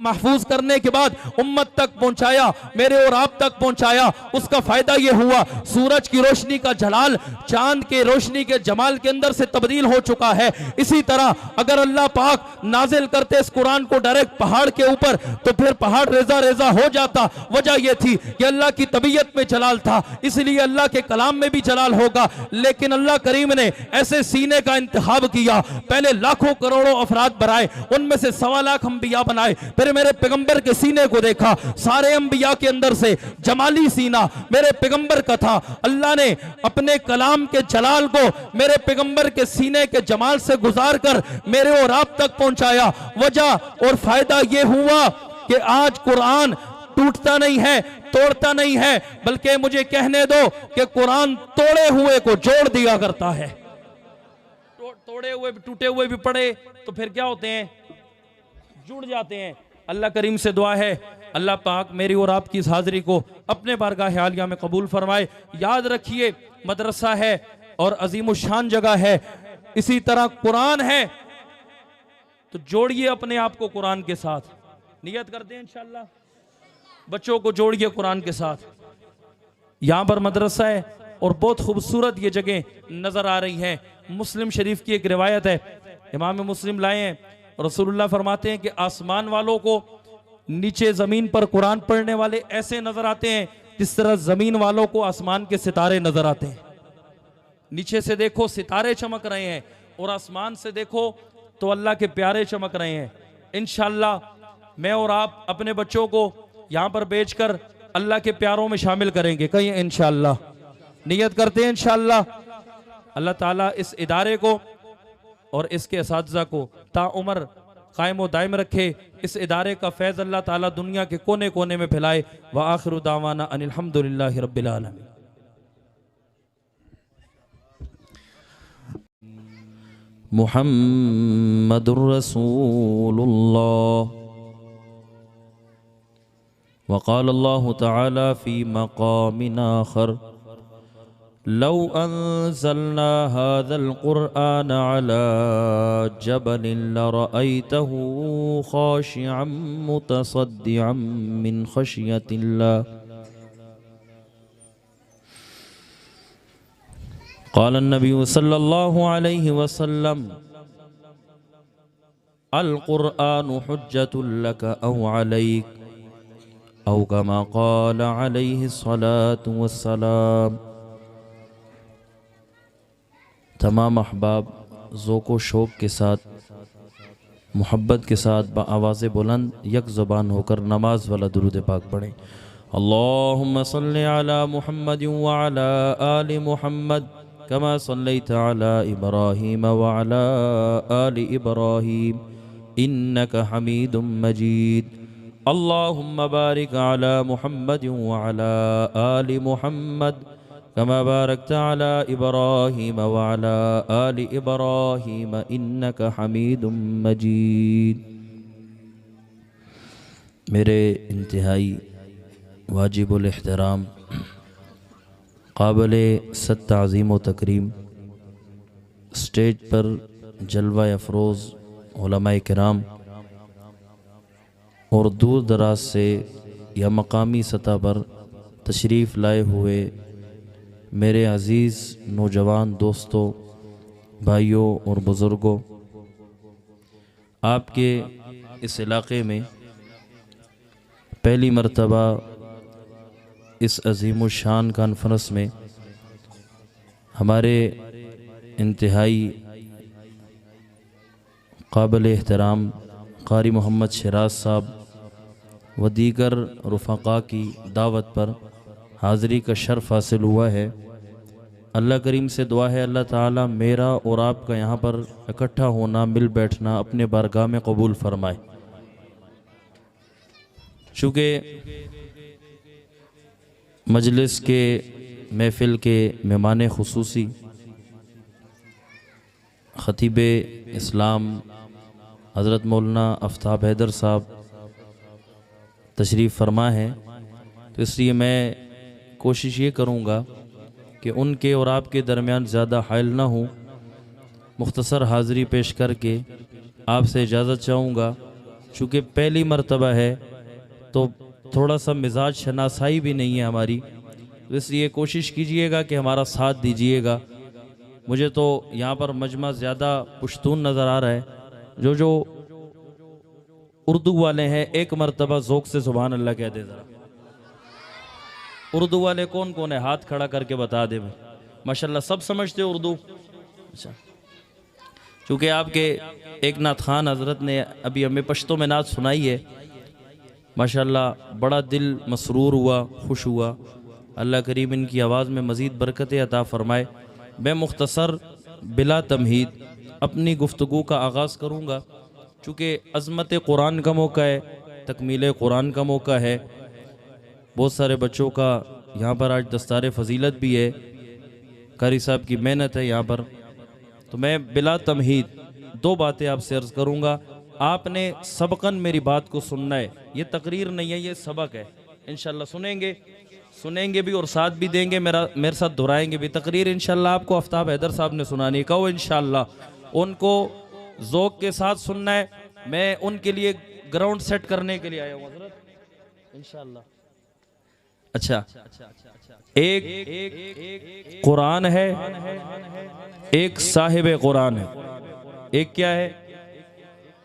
महफूज करने के बाद उम्मत तक पहुंचाया, मेरे और आप तक पहुंचाया, उसका फायदा यह हुआ सूरज की रोशनी का जलाल चांद के रोशनी के जमाल के अंदर से तब्दील हो चुका है। इसी तरह अगर अल्लाह पाक नाजिल करते इस कुरान को डायरेक्ट पहाड़ के ऊपर तो फिर पहाड़ रेजा रेजा हो जाता। वजह यह थी कि अल्लाह की तबीयत में जलाल था, इसलिए अल्लाह के कलाम में भी जलाल होगा। लेकिन अल्लाह करीम ने ऐसे सीने का इंतखाब किया, पहले लाखों करोड़ों अफराद बनाए, उनमें से 1.25 लाख अंबिया बनाए, फिर मेरे पैगंबर के सीने को देखा, सारे अंबिया के अंदर से जमाली सीना मेरे पैगंबर का था। अल्लाह ने अपने कलाम के जलाल को मेरे पैगंबर के सीने के जमाल से गुजार कर मेरे और आप तक पहुंचाया। वजह और फायदा यह हुआ कि आज कुरान टूटता नहीं है, तोड़ता नहीं है, बल्कि मुझे कहने दो कि कुरान तोड़े हुए को जोड़ दिया करता है। तोड़े हुए भी, टूटे हुए भी पड़े तो फिर क्या होते हैं, जुड़ जाते हैं। अल्लाह करीम से दुआ है अल्लाह पाक मेरी और आपकी इस हाजिरी को अपने बारगाह आलिया में कबूल फरमाए। याद रखिए मदरसा है और अजीमुशान जगह है, इसी तरह कुरान है, तो जोड़िए अपने आप को कुरान के साथ, नियत करते हैं इंशाअल्लाह, बच्चों को जोड़िए कुरान के साथ। यहाँ पर मदरसा है और बहुत खूबसूरत ये जगह नजर आ रही है। मुस्लिम शरीफ की एक रिवायत है, इमाम मुस्लिम लाए हैं, रसूलुल्लाह फरमाते हैं कि आसमान वालों को नीचे जमीन पर कुरान पढ़ने वाले ऐसे नजर आते हैं जिस तरह जमीन वालों को आसमान के सितारे नजर आते हैं। नीचे से देखो सितारे चमक रहे हैं और आसमान से देखो तो अल्लाह के प्यारे चमक रहे हैं। इंशाअल्लाह मैं और आप अपने बच्चों को यहाँ पर भेजकर अल्लाह के प्यारों में शामिल करेंगे, कहीं इंशाअल्लाह, नियत करते हैं इंशाअल्लाह। अल्लाह ताला इस इदारे को और इसके असातिज़ा को ताउमर कायम व दायम रखे। इस इदारे का फैज़ अल्लाह ताला दुनिया के कोने कोने में फैलाए। व आखिरु दावाना अनिल हम्दुलिल्लाहि रब्बिल आलमीन। मुहम्मदुर रसूलुल्लाह वक़ाल अल्लाहु तआला फ़ी मक़ामिन आख़र लौ अंज़लना हाज़ल क़ुरआन अला जबलिन लरअयतहु ख़ाशिअम मुतसद्दिअम मिन ख़श्यतिल्लाह। क़ाल नबी सल्लल्लाहु अलैहि वसल्लम अल क़ुरआनु हुज्जतुल लका औ अलैक औ कमा क़ाल अलैहि सलातु वस्सलाम। तमाम अहबाब ज़ौक़ शौक़ के साथ, मोहब्बत के साथ आवाज़ बुलंद यक ज़बान होकर नमाज वाला दुरूद पाक पढ़ें। अल्लाहुम्मा सल्लि अला मुहम्मद व अला आलि मुहम्मद कमा सल्लैता अला इब्राहीम व अला आलि इब्राहीम इन्नका हमीदुम मजीद। अल्लाहुम्मा बारिक अला मुहम्मद व अला आलि मुहम्मद कमा बारकता अला इब्राहीम व अला आलि इब्राहीम इन्नका हमीदुम मजीद। मेरे इंतहाई वाजिबुल एहतराम काबिले सत्ताज़ीम व तकरीम स्टेज पर जलवा अफरोज़ उलमाए किराम और दूर दराज से या मकामी सतह पर तशरीफ़ लाए हुए मेरे अज़ीज़ नौजवान दोस्तों, भाइयों और बुज़ुर्गों, आपके इस इलाक़े में पहली मरतबा इस अज़ीमुश्शान कॉन्फ्रेंस में हमारे इंतहाई काबिल एहतराम क़ारी मोहम्मद शिराज साहब व दीगर रुफ़क़ा की दावत पर हाज़री का शर्फ़ हासिल हुआ है। अल्लाह करीम से दुआ है अल्लाह ताला मेरा और आपका यहाँ पर इकट्ठा होना, मिल बैठना अपने बारगाह में कबूल फरमाए। चूँकि मजलिस के महफ़िल के मेहमान खुसूसी ख़तीब इस्लाम हज़रत मौलाना आफ्ताब हैदर साहब तशरीफ़ फरमा है, तो इसलिए मैं कोशिश ये करूँगा कि उनके और आपके दरमियान ज़्यादा हाइल ना हो। मुख्तसर हाज़री पेश करके आपसे इजाज़त चाहूँगा चूँकि पहली मर्तबा है तो थोड़ा सा मिजाज शनासाई भी नहीं है हमारी, तो इसलिए कोशिश कीजिएगा कि हमारा साथ दीजिएगा। मुझे तो यहाँ पर मजमा ज़्यादा पुश्तून नज़र आ रहा है। जो उर्दू वाले हैं एक मर्तबा ज़ोक से सुभान अल्लाह कह दे ज़रा। उर्दू वाले कौन कौन है, हाथ खड़ा करके बता दे भाई। माशाल्लाह सब समझते हो उर्दू। अच्छा, चूँकि आपके एक नात खान हज़रत ने अभी हमें पश्तो में नात सुनाई है, माशाल्लाह बड़ा दिल मसरूर हुआ, खुश हुआ। अल्लाह करीम इनकी आवाज़ में मज़ीद बरकतें अता फ़रमाए। मैं मुख्तसर बिला तमहीद अपनी गुफ्तगू का आगाज़ करूँगा, चूँकि अज़मत कुरान का मौका है, तकमील कुरान का मौका है। बहुत सारे बच्चों का यहाँ पर आज दस्तार फ़जीलत भी है, कारी साहब की मेहनत है यहाँ पर। तो मैं बिला तमहीद दो बातें आपसे अर्ज़ करूँगा। आपने सबकन मेरी बात को सुनना है, ये तकरीर नहीं है, ये सबक है। इंशाल्लाह सुनेंगे भी और साथ भी देंगे, मेरे साथ दोहराएंगे भी। तकरीर इंशाल्लाह आपको आफ्ताब हैदर साहब ने सुनानी, कहो इंशाल्लाह उनको ज़ौक़ के साथ सुनना है। मैं उनके लिए ग्राउंड सेट करने के लिए आया हूँ हज़रत इंशाल्लाह। अच्छा, एक कुरान है, एक साहिब कुरान है। एक क्या है?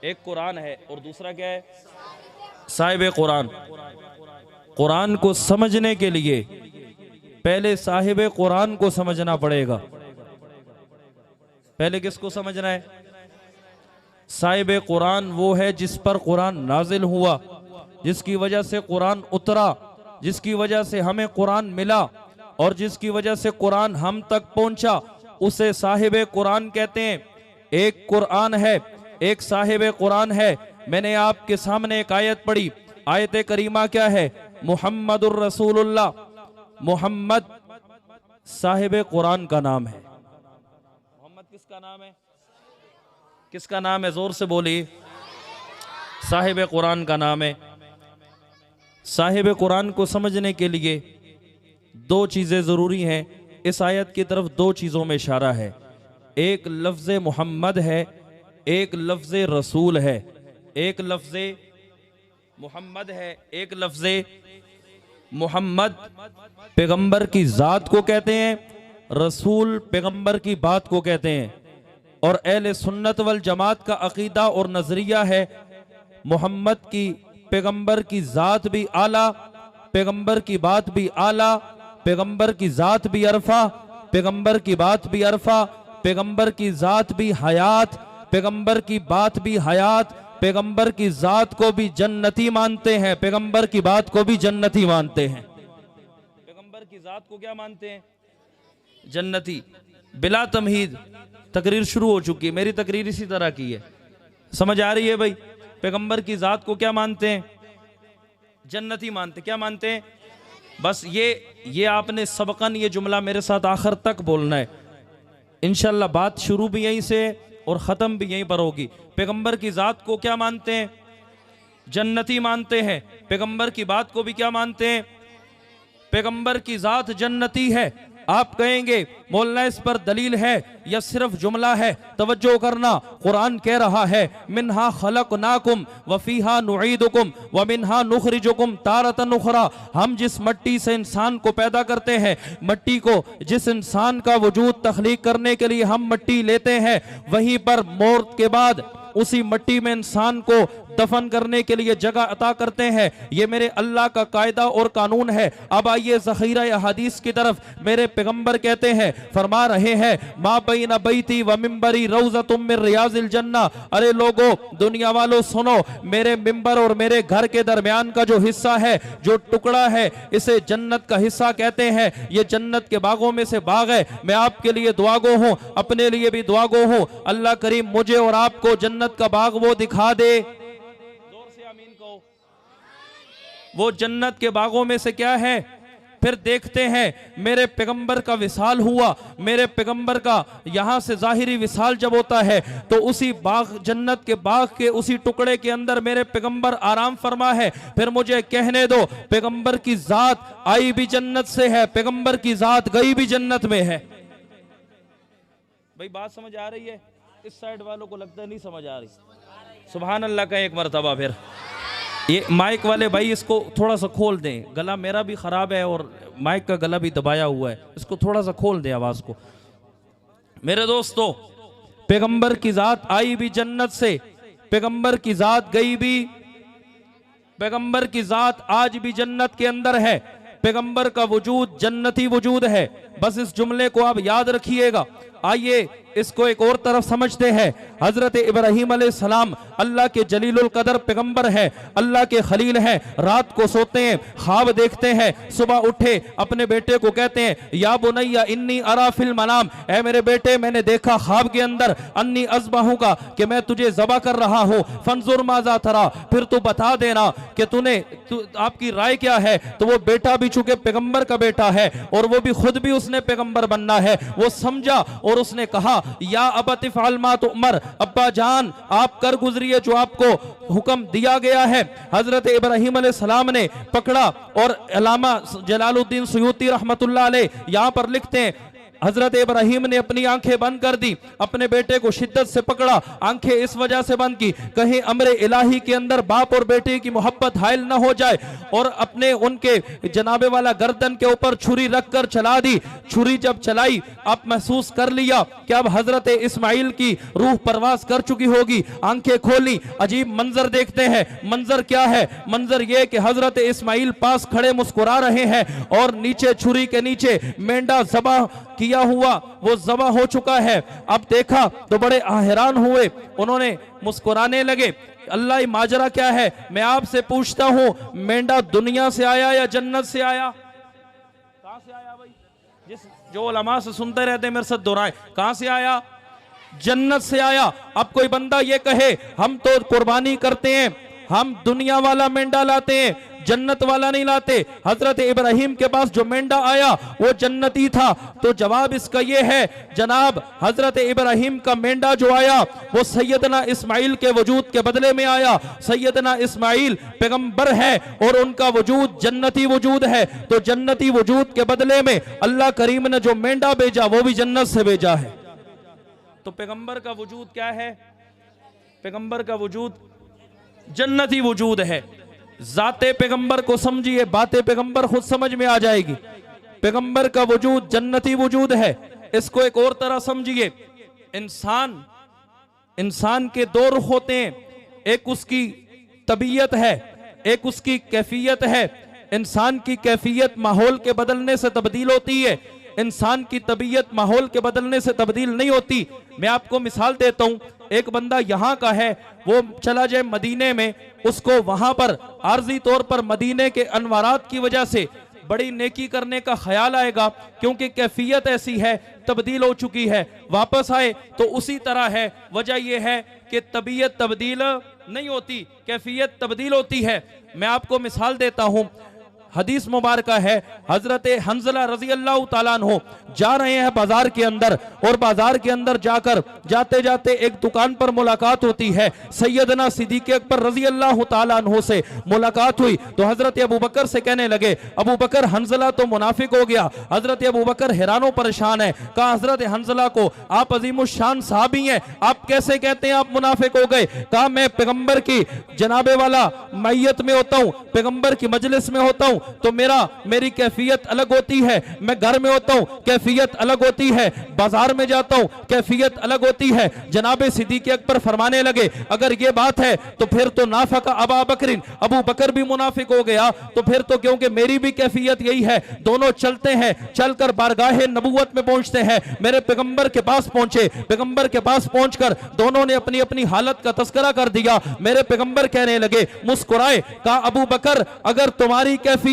एक कुरान है और दूसरा क्या है? साहिब कुरान। कुरान को समझने के लिए पहले साहिब कुरान को समझना पड़ेगा। पहले किसको समझना है? साहिब कुरान वो है जिस पर कुरान नाजिल हुआ, जिसकी वजह से कुरान उतरा, जिसकी वजह से हमें कुरान मिला और जिसकी वजह से कुरान हम तक पहुंचा, उसे साहिब कुरान कहते हैं। एक कुरान है, एक साहिब कुरान है। मैंने आपके सामने एक आयत पढ़ी। आयत करीमा क्या है? मुहम्मदुर रसूलुल्लाह। मोहम्मद साहिब कुरान का नाम है। मोहम्मद किसका नाम है? किसका नाम है? जोर से बोलिए। साहिब कुरान का नाम है। साहिब कुरान को समझने के लिए दो चीज़ें ज़रूरी हैं। इस आयत की तरफ दो चीज़ों में इशारा है। एक लफ्ज़ मोहम्मद है, एक लफ्ज़ रसूल है। एक लफ्ज़ मोहम्मद है, एक लफ्ज़ मोहम्मद पैगंबर की ज़ात को कहते हैं, रसूल पैगंबर की बात को कहते हैं। और अहले सुन्नत वल जमात का अकीदा और नज़रिया है मोहम्मद की पैगंबर की ज़ात भी आला, पैगंबर की बात भी आला, पैगंबर की ज़ात भी अरफा, पैगंबर की बात भी अरफा, पैगंबर की ज़ात भी हयात, पैगंबर की बात भी हयात, पैगंबर की ज़ात को भी जन्नती मानते हैं, पैगंबर की बात को भी जन्नती मानते हैं। पैगंबर की ज़ात को क्या मानते हैं? जन्नती। बिला तमहीद तकरीर शुरू हो चुकी है। मेरी तकरीर इसी तरह की है, समझ आ रही है भाई? पैगंबर की ज़ात को क्या मानते हैं? जन्नती मानते। क्या मानते हैं? बस ये आपने सबकन ये जुमला मेरे साथ आखिर तक बोलना है। इंशाल्लाह बात शुरू भी यहीं से और ख़त्म भी यहीं पर होगी। पैगंबर की ज़ात को क्या मानते हैं? जन्नती मानते हैं। पैगंबर की बात को भी क्या मानते हैं? पैगंबर की ज़ात जन्नती है। आप कहेंगे मौलाना इस पर दलील है या सिर्फ जुमला है? तवज्जो करना, कुरान कह रहा है मिन्हा खलकनाकुम व फीहा नुईदुकुम व मिन्हा नुखरिजुकुम तारतन उखरा। हम जिस मिट्टी से इंसान को पैदा करते हैं, मिट्टी को जिस इंसान का वजूद तख्लीक करने के लिए हम मिट्टी लेते हैं, वहीं पर मौत के बाद उसी मिट्टी में इंसान को दफन करने के लिए जगह अता करते हैं। ये मेरे अल्लाह का कायदा और कानून है। अब आइए ज़ख़ीरा हदीस की तरफ। मेरे पैगंबर कहते हैं, फरमा रहे हैं, मा बैना बैती व मिंबरी रौज़तुम मिन रियाज़िल जन्ना। अरे लोगो, दुनिया वालों सुनो, मेरे मिंबर और मेरे घर के दरमियान का जो हिस्सा है, जो टुकड़ा है, इसे जन्नत का हिस्सा कहते हैं। ये जन्नत के बागों में से बाग है। मैं आपके लिए दुआगो हूँ, अपने लिए भी दुआगो हूँ। अल्लाह करीम मुझे और आपको जन्नत का बाग वो दिखा दे। वो जन्नत के बागों में से क्या है? फिर देखते हैं मेरे पैगंबर का विसाल हुआ। मेरे पैगंबर का यहां से जाहिरी विसाल जब होता है तो उसी बाग, जन्नत के बाग के उसी टुकड़े के अंदर मेरे पैगंबर आराम फरमा है। फिर मुझे कहने दो, पैगंबर की जात आई भी जन्नत से है, पैगंबर की जात गई भी जन्नत में है। भाई बात समझ आ रही है? इस साइड वालों को लगता है नहीं समझ आ रही। सुभान अल्लाह का एक मरतबा फिर। ये माइक वाले भाई इसको थोड़ा सा खोल दें, गला मेरा भी ख़राब है और माइक का गला भी दबाया हुआ है, इसको थोड़ा सा खोल दें आवाज़ को। मेरे दोस्तों, पैगंबर की ज़ात आई भी जन्नत से, पैगंबर की ज़ात गई भी, पैगंबर की ज़ात आज भी जन्नत के अंदर है, पैगंबर का वजूद जन्नती वजूद है। बस इस जुमले को आप याद रखिएगा। आइए इसको एक और तरफ समझते हैं। हजरत इब्राहीम अलैहिस्सलाम अल्लाह के जलीलुल कदर पैगंबर है, अल्लाह के खलील हैं। रात को सोते हैं, ख्वाब देखते हैं, सुबह उठे अपने बेटे को कहते हैं या बुनैया इन्नी अरा फिल मनाम, ऐ मेरे बेटे मैंने देखा ख्वाब के अंदर, अन्नी अज़बहूका कि मैं तुझे ज़बह कर रहा हूँ, फंजुर माज़ा तरा, फिर तू बता देना कि आपकी राय क्या है। तो वो बेटा भी चूंकि पैगंबर का बेटा है और वो भी खुद भी उसने पैगंबर बनना है, वो समझा और उसने कहा या अबत इफ़अल मा तुअमर, अब्बा जान आप कर गुजरिए जो आपको हुक्म दिया गया है। हजरत इब्राहीम अलैहिस्सलाम ने पकड़ा और अल्लामा जलालुद्दीन सुयूती रहमतुल्लाह अलैह यहाँ पर लिखते हैं, हजरत इब्राहीम ने अपनी आंखें बंद कर दी, अपने बेटे को शिद्दत से पकड़ा, आंखें इस वजह से बंद की कहीं अमरे इलाही के अंदर बाप और बेटे की मोहब्बत हायल ना हो जाए, और अपने उनके जनाबे वाला गर्दन के ऊपर छुरी रखकर चला दी। छुरी जब चलाई आप महसूस कर लिया कि अब हजरत इस्माइल की रूह परवास कर चुकी होगी। आंखें खोली, अजीब मंजर देखते हैं। मंजर क्या है? मंजर यह कि हजरत इस्माइल पास खड़े मुस्कुरा रहे हैं और नीचे छुरी के नीचे मेंढा ज़बह किया हुआ वो ज़बह हो चुका है। अब देखा तो बड़े हैरान हुए, उन्होंने मुस्कुराने लगे। अल्लाह माजरा क्या है? मैं आपसे पूछता हूं, मेंढा दुनिया से आया या जन्नत से आया? कहां से आया भाई? जो उलमा से सुनते रहते मेरे साथ दोहराए, कहां से आया? जन्नत से आया। अब कोई बंदा ये कहे हम तो कुर्बानी करते हैं, हम दुनिया वाला मेंढा लाते हैं, जन्नत वाला नहीं लाते। हजरत इब्राहीम के पास जो मेंढा आया वो जन्नती था। तो जवाब इसका ये है, जनाब हजरत इब्राहीम का मेंढा जो आया वो सैयदना इस्माइल के वजूद के बदले में आया। सैयदना इस्माइल पैगंबर है और उनका वजूद जन्नती वजूद है। तो जन्नती वजूद के बदले में अल्लाह करीम ने जो मेंढा भेजा वो भी जन्नत से भेजा है। तो पैगंबर का वजूद क्या है? पैगंबर का वजूद जन्नती वजूद है। जाते पैगंबर को समझिए, बातें पैगंबर खुद समझ में आ जाएगी। पैगंबर का वजूद जन्नती वजूद है। इसको एक और तरह समझिए, इंसान के दो रुख होते हैं, एक उसकी तबीयत है, एक उसकी कैफियत है। इंसान की कैफियत माहौल के बदलने से तब्दील होती है, इंसान की तबीयत माहौल के बदलने से तब्दील नहीं होती। मैं आपको मिसाल देता हूं, एक बंदा यहाँ का है, वो चला जाए मदीने में, उसको वहां पर आर्जी तौर पर मदीने के अनवारात की वजह से बड़ी नेकी करने का ख्याल आएगा, क्योंकि कैफियत ऐसी है, तब्दील हो चुकी है। वापस आए तो उसी तरह है। वजह यह है कि तबीयत तब्दील नहीं होती, कैफियत तब्दील होती है। मैं आपको मिसाल देता हूं, हदीस मुबारक है, हजरत हंजला रजी अल्लाह ताला अन्हु जा रहे हैं बाजार के अंदर, और बाजार के अंदर जाकर जाते जाते एक दुकान पर मुलाकात होती है। सैयदना सिद्दीक़ अकबर रजी अल्लाह ताला अन्हु से मुलाकात हुई तो हजरत अबू बकर से कहने लगे, अबू बकर हंजला तो मुनाफिक हो गया। हजरत अबू बकर हैरानो परेशान है। कहा हजरत हंजला को, आप अजीमुशान साहबी हैं, आप कैसे कहते हैं आप मुनाफिक हो गए? कहा मैं पैगंबर की जनाबे वाला मैयत में होता हूँ, पैगंबर की मजलिस में होता हूँ तो मेरी कैफियत अलग होती है। मैं घर में होता हूँ, कैफियत अलग होती है, बाजार में जाता हूँ, कैफियत अलग होती है। जनाबे सिद्दीक़ अकबर फरमाने लगे, अगर ये बात है तो फिर तो नाफका अबा बकरिन, अबू बकर भी मुनाफिक हो गया। तो फिर तो क्योंकि मेरी भी कैफियत यही है। दोनों चलते हैं, चलकर बारगाहे नबूवत में पहुंचते हैं। मेरे पैगंबर के पास पहुंचे, पैगंबर के पास पहुंचकर दोनों ने अपनी अपनी हालत का तस्करा कर दिया। मेरे पैगंबर कहने लगे, मुस्कुराए, कहा अबू बकर अगर तुम्हारी कैफियत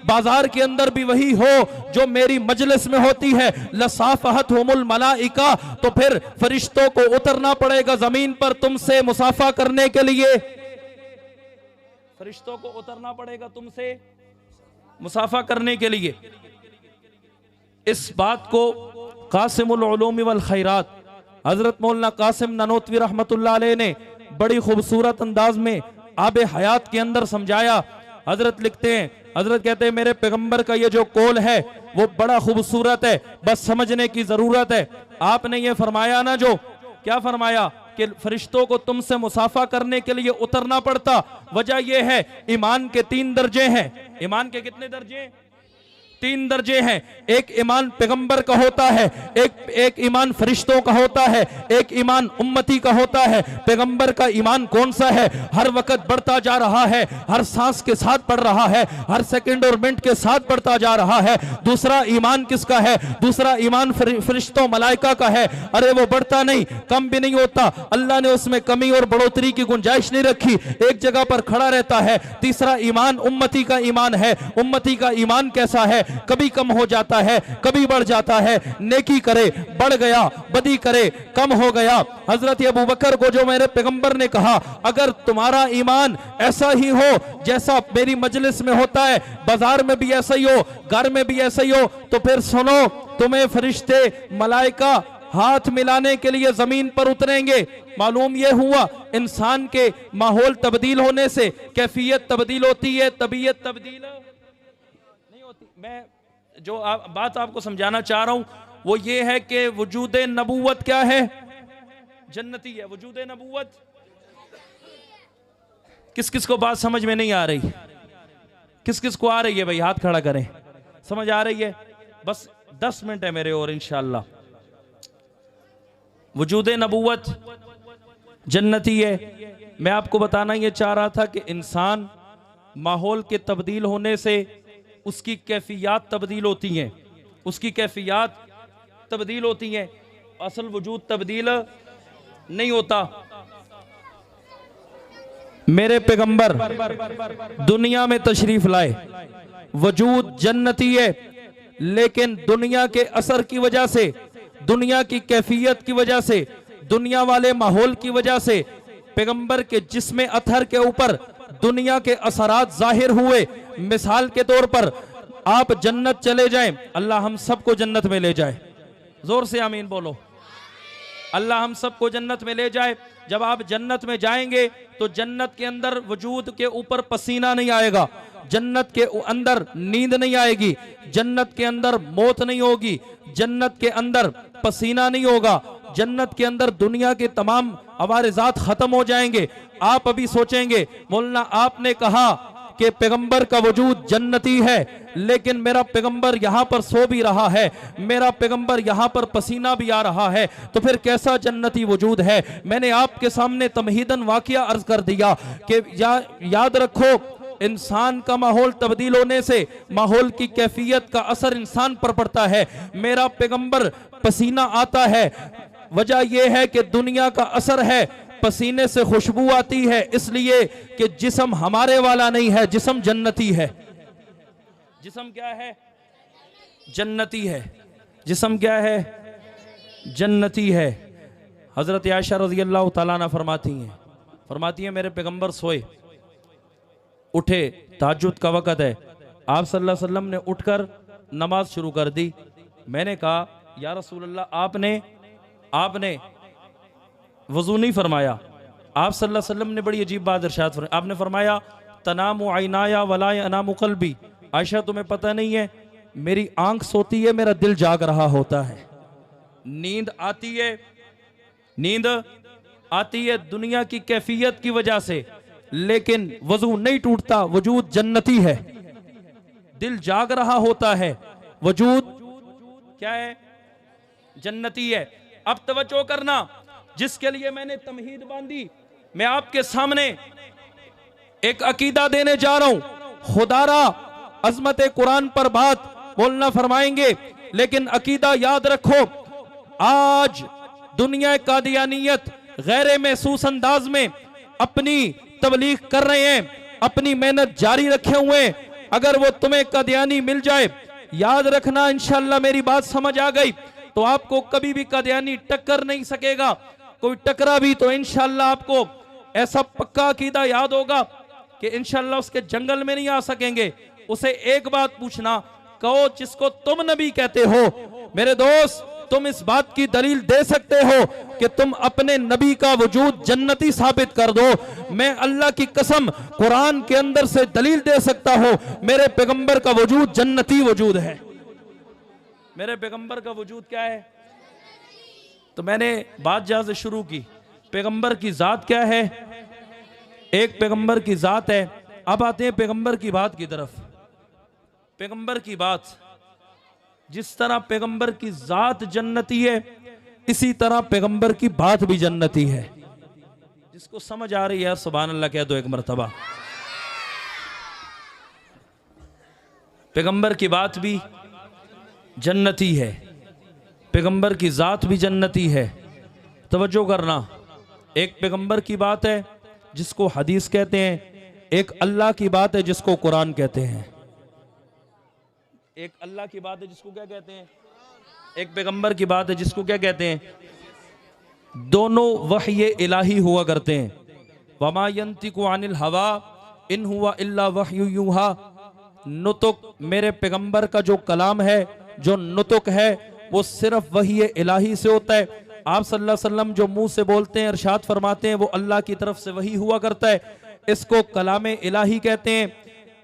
बाजार के अंदर भी वही हो जो मेरी मजलिस में होती है, लसाफहतहुमुल मलाइका, तो फिर फरिश्तों को उतरना पड़ेगा जमीन पर तुमसे मुसाफा करने के लिए। फरिश्तों को उतरना पड़ेगा तुमसे मुसाफा करने के लिए। इस बात को कासिमुल उलूम वल खैरात हजरत मौलाना कासिम ननोतवी रहमतुल्लाह अलैह ने बड़ी खूबसूरत अंदाज में आबे हयात के अंदर समझाया। हजरत लिखते हैं, हजरत कहते हैं मेरे पैगंबर का ये जो कौल है वो बड़ा खूबसूरत है, बस समझने की जरूरत है। आपने ये फरमाया ना, जो क्या फरमाया, कि फरिश्तों को तुमसे मुसाफा करने के लिए उतरना पड़ता? वजह यह है, ईमान के 3 दर्जे हैं। ईमान के कितने दर्जे? 3 दर्जे हैं। एक ईमान पैगंबर का होता है, एक ईमान फरिश्तों का होता है, एक ईमान उम्मती का होता है। पैगंबर का ईमान कौन सा है? हर वक्त बढ़ता जा रहा है, हर सांस के साथ बढ़ रहा है, हर सेकंड और मिनट के साथ बढ़ता जा रहा है। दूसरा ईमान किसका है? दूसरा ईमान फरिश्तों मलाइका का है। अरे वो बढ़ता नहीं, कम भी नहीं होता, अल्लाह ने उसमें कमी और बढ़ोतरी की गुंजाइश नहीं रखी, एक जगह पर खड़ा रहता है। तीसरा ईमान उम्मती का ईमान है। उम्मती का ईमान कैसा है? कभी कम हो जाता है, कभी बढ़ जाता है। नेकी करे बढ़ गया, बदी करे कम हो गया। हजरत अबू बकर को जो मेरे पैगंबर ने कहा, अगर तुम्हारा ईमान ऐसा ही हो जैसा मेरी मजलिस में होता है, बाजार में भी ऐसा ही हो, घर में भी ऐसा ही हो, तो फिर सुनो, तुम्हें फरिश्ते मलाइका हाथ मिलाने के लिए जमीन पर उतरेंगे। मालूम यह हुआ, इंसान के माहौल तब्दील होने से कैफियत तब्दील होती है, तबीयत तब्दील नहीं होती। मैं जो बात आपको समझाना चाह रहा हूं वो ये है कि वजूद नबूवत क्या है? जन्नती है। वजूद नबूवत किस किस को बात समझ में नहीं आ रही? किस किस को आ रही है भाई? हाथ खड़ा करें। समझ आ रही है? बस 10 मिनट है मेरे और इंशाअल्लाह। वजूद नबूवत जन्नती है। मैं आपको बताना ये चाह रहा था कि इंसान माहौल के तब्दील होने से उसकी कैफियत तब्दील होती हैं, उसकी कैफियत तब्दील होती हैं, असल वजूद तब्दील नहीं होता। मेरे पैगंबर दुनिया में तशरीफ लाए, वजूद जन्नती है, लेकिन दुनिया के असर की वजह से, दुनिया की कैफियत की वजह से, दुनिया वाले माहौल की वजह से पैगंबर के जिस्म अथर के ऊपर दुनिया के असरात जाहिर हुए। मिसाल के तौर पर आप जन्नत चले जाएं, अल्लाह हम सबको जन्नत में ले जाए। जोर से आमीन बोलो। अल्लाह हम सबको जन्नत में ले जाए। जब आप जन्नत में जाएंगे तो जन्नत के अंदर वजूद के ऊपर पसीना नहीं आएगा, जन्नत के अंदर नींद नहीं आएगी, जन्नत के अंदर मौत नहीं होगी, जन्नत के अंदर पसीना नहीं होगा, जन्नत के अंदर दुनिया के तमाम अवारिजात खत्म हो जाएंगे। आप अभी सोचेंगे मौलाना आपने कहा कि पैगंबर का वजूद जन्नती है, लेकिन मेरा पैगंबर यहाँ पर सो भी रहा है, मेरा पैगंबर यहाँ पर पसीना भी आ रहा है, तो फिर कैसा जन्नती वजूद है? मैंने आपके सामने तमहीदन वाक़िया अर्ज कर दिया कि याद रखो, इंसान का माहौल तब्दील होने से माहौल की कैफियत का असर इंसान पर पड़ता है। मेरा पैगंबर पसीना आता है, वजह यह है कि दुनिया का असर है, पसीने से खुशबू आती है, इसलिए कि जिस्म हमारे वाला नहीं है, जिस्म जन्नती है। जिस्म क्या है? जन्नती है। जिस्म क्या है? जन्नती है। हजरत आयशा रज़ी अल्लाह तआला अन्हा फरमाती हैं मेरे पैगंबर सोए, उठे, तहज्जुद का वक़्त है, आप सल्लल्लाहु अलैहि वसल्लम ने उठकर नमाज शुरू कर दी। मैंने कहा या रसूल अल्लाह आपने वजू नहीं फरमाया। आप सल्लल्लाहु अलैहि वसल्लम ने बड़ी अजीब बात इरशाद फरमाई, आपने फरमाया तनामु ऐनाया वला यनामु क़ल्बी। आयशा तुम्हें पता नहीं है, मेरी आंख सोती है, मेरा दिल जाग रहा होता है। नींद आती है दुनिया की कैफियत की वजह से, लेकिन वजू नहीं टूटता, वजूद जन्नती है। दिल जाग रहा होता है, वजूद क्या है? जन्नती है। अब तवज्जो करना, जिसके लिए मैंने तमहीद बांधी, मैं आपके सामने एक अकीदा देने जा रहा हूं। खुदारा अजमत कुरान पर बात बोलना फरमाएंगे, लेकिन अकीदा याद रखो, आज दुनिया कादियानियत गैर महसूस अंदाज में अपनी तबलीग कर रहे हैं, अपनी मेहनत जारी रखे हुए। अगर वो तुम्हें कादियानी मिल जाए, याद रखना इंशाअल्लाह मेरी बात समझ आ गई तो आपको कभी भी कादियानी टक्कर नहीं सकेगा। कोई टकरा भी तो इंशाअल्लाह आपको ऐसा पक्का अकीदा याद होगा कि इंशाअल्लाह उसके जंगल में नहीं आ सकेंगे। उसे एक बात पूछना, कहो जिसको तुम नबी कहते हो, मेरे दोस्त तुम इस बात की दलील दे सकते हो कि तुम अपने नबी का वजूद जन्नती साबित कर दो? मैं अल्लाह की कसम कुरान के अंदर से दलील दे सकता हूं, मेरे पैगंबर का वजूद जन्नती वजूद है। मेरे पैगंबर का वजूद क्या है? तो मैंने बात जहां से शुरू की पैगंबर की जात क्या है? एक पैगंबर की जात है। अब आते हैं पैगंबर की बात की तरफ। पैगंबर की बात, जिस तरह पैगंबर की जात जन्नती है, इसी तरह पैगंबर की बात भी जन्नती है। जिसको समझ आ रही है सुभान अल्लाह कह दो एक मर्तबा। पैगंबर की बात भी जन्नती है, पैगंबर की जात भी जन्नती है। तवज्जो करना, एक पैगंबर की बात है जिसको हदीस कहते हैं, एक अल्लाह की बात है जिसको कुरान कहते हैं। एक अल्लाह की बात है जिसको क्या कहते हैं? एक पैगंबर की बात है जिसको क्या कहते हैं? दोनों वह्य इलाही हुआ करते हैं। वमा यंतिकु अनिल हवा इन हुआ इल्ला वह्यु यूहा। नुतुक मेरे पैगंबर का जो कलाम है, जो नुतुक है, वो सिर्फ वही इलाही से होता है। आप सल्लल्लाहु अलैहि वसल्लम जो मुंह से बोलते हैं, इरशाद फरमाते हैं, वो अल्लाह की तरफ से वही हुआ करता है। इसको कलाम इलाही कहते हैं।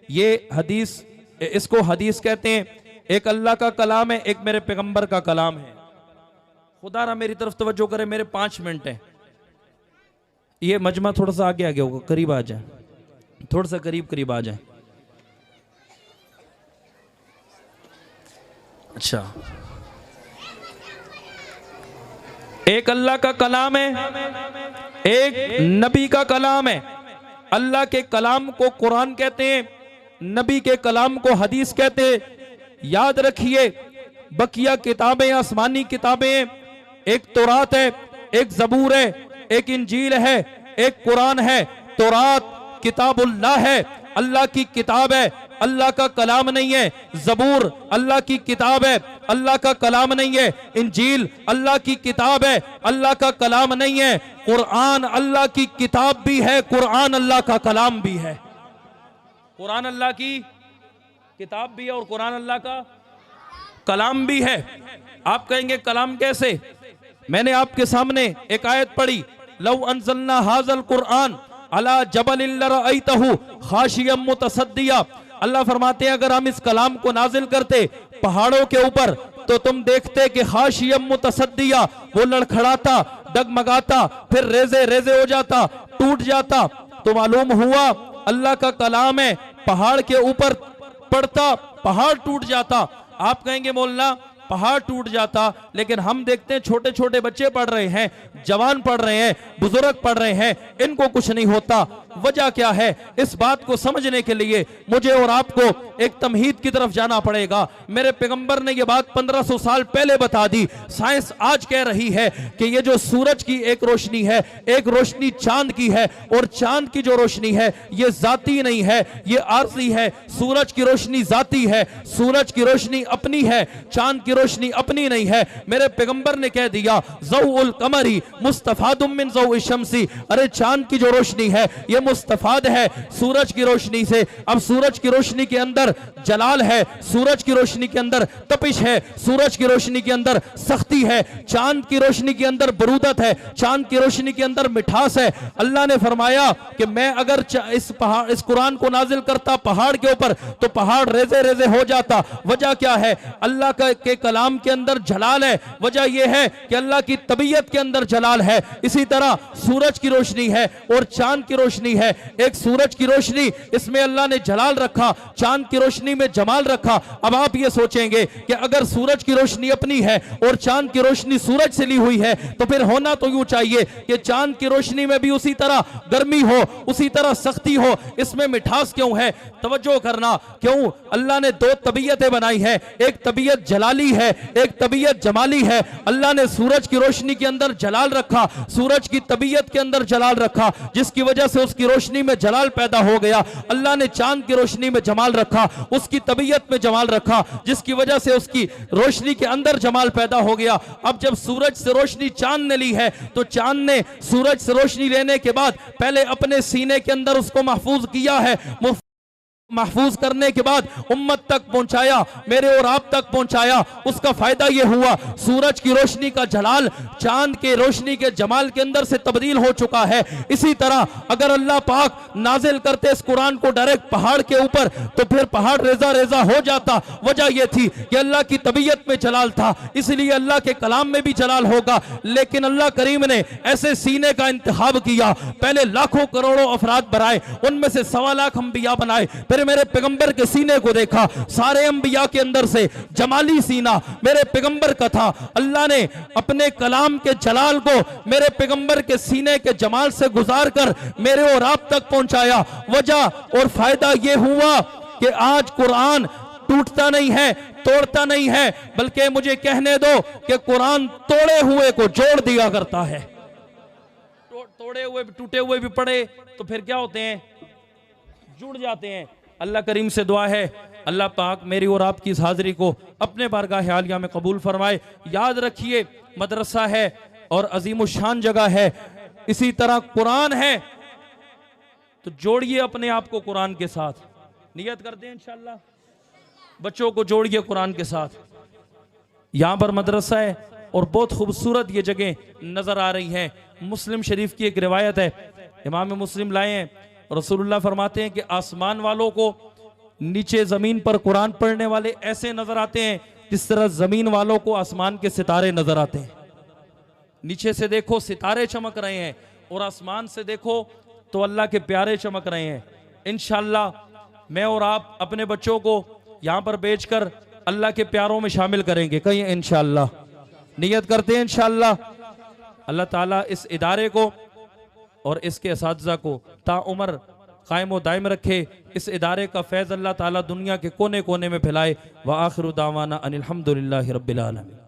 ये हदीस, इसको हदीस कहते हैं। एक अल्लाह का कलाम है, एक मेरे पैगंबर का कलाम है। खुदा ना मेरी तरफ तवज्जो करे, मेरे 5 मिनट हैं। ये मजमा थोड़ा सा आगे होगा, करीब आ जाए, थोड़ा सा करीब आ जाए। अच्छा, एक अल्लाह का कलाम है, एक नबी का कलाम है। अल्लाह के कलाम को कुरान कहते हैं, नबी के कलाम को हदीस कहते हैं। याद रखिए, बकिया किताबें, आसमानी किताबें, एक तौरात है, एक ज़बूर है, एक इंजील है, एक कुरान है। तौरात किताबुल्लाह है, अल्लाह की किताब है, अल्लाह का कलाम नहीं है। ज़बूर अल्लाह की किताब है, अल्लाह का कलाम नहीं है। इंजील अल्लाह की किताब है, अल्लाह का कलाम नहीं है। कुरान अल्लाह की किताब भी है, कुरान अल्लाह का कलाम भी है। कुरान अल्लाह की किताब भी है और कुरान अल्लाह का कलाम भी है। आप कहेंगे कलाम कैसे? मैंने आपके सामने एक आयत पढ़ी, लौ अंज़लना हाज़ल कुरान अला जबलिन लरअयतहु खाशियम मुतसद्दिया। अल्लाह फरमाते हैं, अगर हम इस कलाम को नाजिल करते पहाड़ों के ऊपर, तो तुम देखते कि खाशियम मुतसद्दिया, वो लड़खड़ाता, डगमगाता, फिर रेजे रेजे हो जाता, टूट जाता। तो मालूम हुआ अल्लाह का कलाम है, पहाड़ के ऊपर पड़ता, पहाड़ टूट जाता। आप कहेंगे मौलाना पहाड़ टूट जाता, लेकिन हम देखते हैं छोटे छोटे बच्चे पढ़ रहे हैं, जवान पढ़ रहे हैं, बुजुर्ग पढ़ रहे हैं, इनको कुछ नहीं होता। वजह क्या है? इस बात को समझने के लिए मुझे और आपको एक तमहीद की तरफ जाना पड़ेगा। मेरे पैगंबर ने यह बात 1500 साल पहले बता दी। साइंस आज कह रही है कि ये जो सूरज की एक रोशनी है, एक रोशनी चांद की है, और चांद की जो रोशनी है ये जाती नहीं है, ये आरजी है। सूरज की रोशनी जाती है, सूरज की रोशनी अपनी है, चांद की रोशनी अपनी नहीं है। मेरे पैगंबर ने कह दिया, ज़ौउल कमरी मुस्तफादुम मिन ज़ौइ शम्सी। अरे चांद की जो रोशनी है ये मुस्तफाद है सूरज की रोशनी से। अब सूरज की रोशनी के अंदर जलाल है, सूरज की रोशनी के अंदर तपिश है, सूरज की रोशनी के अंदर सख्ती है, चांद की रोशनी के अंदर बरूदत है, चांद की रोशनी के अंदर मिठास है। अल्लाह ने फरमाया कि मैं अगर इस कुरान को नाजिल करता पहाड़ के ऊपर, तो पहाड़ रेजे रेजे हो जाता। वजह क्या है? अल्लाह के कलाम के अंदर जलाल है। वजह यह है कि अल्लाह की तबीयत के अंदर जलाल है। इसी तरह सूरज की रोशनी है और चांद की रोशनी है। एक सूरज की रोशनी, इसमें अल्लाह ने जलाल रखा, चांद की रोशनी में जमाल रखा। अब आप ये सोचेंगे कि अगर सूरज की रोशनी अपनी है और चांद की रोशनी सूरज से ली हुई है, तो फिर होना तो यूं चाहिए कि चांद की रोशनी में भी उसी तरह गर्मी हो, उसी तरह सख्ती हो। इसमें मिठास क्यों है? तवज्जो करना, क्यों? अल्लाह ने दो तबीयतें बनाई है, एक तबीयत जलाली है, एक तबीयत जमाली है। अल्लाह ने सूरज की रोशनी के अंदर जलाल रखा, सूरज की तबीयत के अंदर जलाल रखा, जिसकी वजह से उसकी रोशनी में जलाल पैदा हो गया। अल्लाह ने चांद की रोशनी में जमाल रखा, उसकी तबीयत में जमाल रखा, जिसकी वजह से उसकी रोशनी के अंदर जमाल पैदा हो गया। अब जब सूरज से रोशनी चांद ने ली है, तो चांद ने सूरज से रोशनी लेने के बाद पहले अपने सीने के अंदर उसको महफूज किया है, महफूज करने के बाद उम्मत तक पहुंचाया, मेरे और आप तक पहुंचाया, उसका फायदा यह हुआ सूरज की रोशनी का जलाल चांद के रोशनी के जमाल के अंदर से तब्दील हो चुका है। इसी तरह अगर अल्लाह पाक नाजिल करते इस कुरान को डायरेक्ट पहाड़ के ऊपर तो फिर पहाड़ रेजा रेजा हो जाता। वजह यह थी कि अल्लाह की तबीयत में जलाल था, इसलिए अल्लाह के कलाम में भी जलाल होगा। लेकिन अल्लाह करीम ने ऐसे सीने का इंतखाब किया, पहले लाखों करोड़ों अफराद बनाए, उनमें से 1.25 लाख अंबिया बनाए, फिर मेरे पैगंबर के सीने को देखा, सारे अंबिया के अंदर से जमाली सीना मेरे पैगंबर का था। अल्लाह ने अपने कलाम के जलाल को मेरे पैगंबर के सीने के जमाल से गुजार कर मेरे और आप तक पहुंचाया। वजह और फायदा यह हुआ कि आज कुरान टूटता नहीं है, तोड़ता नहीं है, बल्कि मुझे कहने दो कि कुरान तोड़े हुए को जोड़ दिया करता है। तोड़े हुए टूटे हुए भी पड़े तो फिर क्या होते हैं, जुड़ जाते हैं। अल्लाह करीम से दुआ है अल्लाह पाक मेरी और आपकी इस हाजिरी को अपने बारगाह आलिया में कबूल फरमाए। याद रखिए मदरसा है और अजीम शान जगह है, इसी तरह कुरान है, तो जोड़िए अपने आप को कुरान के साथ, नियत करते हैं इंशाअल्लाह, बच्चों को जोड़िए कुरान के साथ। यहाँ पर मदरसा है और बहुत खूबसूरत ये जगह नजर आ रही है। मुस्लिम शरीफ की एक रिवायत है, इमाम मुस्लिम लाए हैं, रसूलुल्लाह फरमाते हैं कि आसमान वालों को नीचे जमीन पर कुरान पढ़ने वाले ऐसे नजर आते हैं जिस तरह जमीन वालों को आसमान के सितारे नजर आते हैं। नीचे से देखो सितारे चमक रहे हैं और आसमान से देखो तो अल्लाह के प्यारे चमक रहे हैं। इंशाअल्लाह मैं और आप अपने बच्चों को यहाँ पर भेजकर अल्लाह के प्यारों में शामिल करेंगे, कहीं इंशाअल्लाह, नियत करते हैं इंशाअल्लाह। अल्लाह ताला इस इदारे को और इसके असातिज़ा को ताउमर कायम व दायम रखे। इस इदारे का फैज़ अल्लाह ताला दुनिया के कोने कोने में फैलाए। व आखिरु दावाना अनिल हम्दुलिल्लाहि रब्बिल आलमीन।